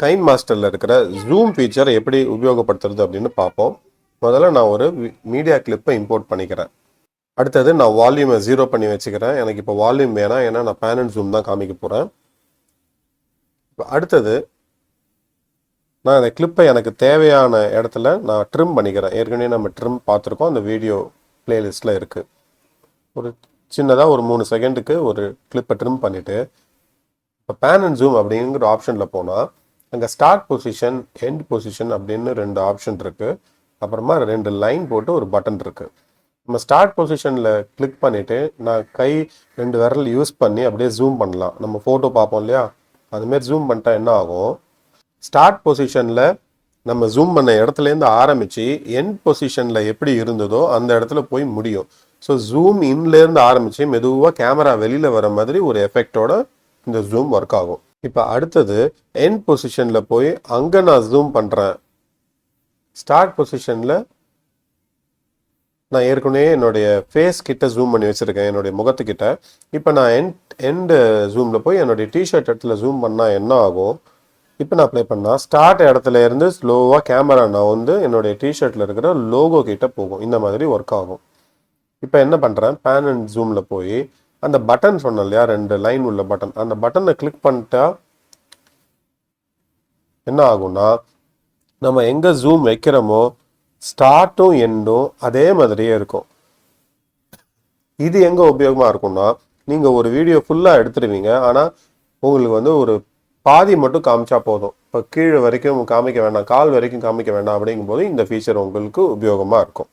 KineMasterல இருக்கிற zoom feature எப்படி உபயோகப்படுத்துறது அப்படின்னு பார்ப்போம். முதல்ல நான் ஒரு மீடியா கிளிப்பை இம்போர்ட் பண்ணிக்கிறேன். அடுத்தது நான் வால்யூமை 0 பண்ணி வச்சுக்கிறேன். எனக்கு இப்போ வால்யூம் வேணாம், ஏன்னா நான் பேன் அண்ட் ஜூம் தான் காமிக்க போகிறேன். இப்போ அடுத்தது நான் இந்த கிளிப்பை எனக்கு தேவையான இடத்துல நான் ட்ரிம் பண்ணிக்கிறேன். ஏற்கனவே நம்ம ட்ரிம் பார்த்துருக்கோம், அந்த வீடியோ பிளேலிஸ்ட்டில் இருக்குது. ஒரு சின்னதாக ஒரு 3 செகண்டுக்கு ஒரு கிளிப்பை ட்ரிம் பண்ணிவிட்டு இப்போ பேன் அண்ட் ஜூம் அப்படிங்கிற ஆப்ஷனில் போனால் அங்கே ஸ்டார்ட் பொசிஷன், எண்ட் பொசிஷன் அப்படின்னு 2 ஆப்ஷன் இருக்குது. அப்புறமா 2 லைன் போட்டு ஒரு பட்டன் இருக்குது. நம்ம ஸ்டார்ட் பொசிஷனில் கிளிக் பண்ணிவிட்டு நான் கை 2 விரல் யூஸ் பண்ணி அப்படியே ஜூம் பண்ணலாம். நம்ம ஃபோட்டோ பார்ப்போம் இல்லையா, அதுமாரி ஜூம் பண்ணிட்டா என்ன ஆகும், ஸ்டார்ட் பொசிஷனில் நம்ம ஜூம் பண்ண இடத்துலேருந்து ஆரம்பித்து எண்ட் பொசிஷனில் எப்படி இருந்ததோ அந்த இடத்துல போய் முடியும். ஸோ ஜூம் இன்லேருந்து ஆரம்பித்து மெதுவாக கேமரா வெளியில் வர மாதிரி ஒரு எஃபெக்டோட இந்த ஜூம் ஒர்க் ஆகும். இப்போ அடுத்தது எண்ட் பொசிஷனில் போய் அங்கே நான் ஜூம் பண்ணுறேன். ஸ்டார்ட் பொசிஷனில் நான் ஏற்கனவே என்னுடைய ஃபேஸ் கிட்ட ஜூம் பண்ணி வச்சுருக்கேன், என்னுடைய முகத்துக்கிட்ட. இப்போ நான் எண்டு ஜூமில் போய் என்னுடைய டிஷர்ட் இடத்துல ஜூம் பண்ணால் என்ன ஆகும், இப்போ நான் அப்ளை பண்ணால் ஸ்டார்ட் இடத்துல இருந்து ஸ்லோவாக கேமரா நான் வந்து என்னுடைய டிஷர்ட்டில் இருக்கிற லோகோ கிட்ட போகும். இந்த மாதிரி ஒர்க் ஆகும். இப்போ என்ன பண்ணுறேன், பேன் அண்ட் ஜூமில் போய் அந்த பட்டன் சொன்னேன் இல்லையா, 2 லைன் உள்ள பட்டன், அந்த பட்டனை கிளிக் பண்ணிட்டா என்ன ஆகும்னா நம்ம எங்கே ஜூம் வைக்கிறோமோ ஸ்டார்ட்டும் எண்டும் அதே மாதிரியே இருக்கும். இது எங்கே உபயோகமாக இருக்கும்னா, நீங்கள் ஒரு வீடியோ ஃபுல்லாக எடுத்துடுவீங்க, ஆனால் உங்களுக்கு வந்து ஒரு பாதி மட்டும் காமிச்சா போதும். இப்போ கீழே வரைக்கும் காமிக்க வேண்டாம், கால் வரைக்கும் காமிக்க வேண்டாம் அப்படிங்கும்போது இந்த ஃபீச்சர் உங்களுக்கு உபயோகமாக இருக்கும்.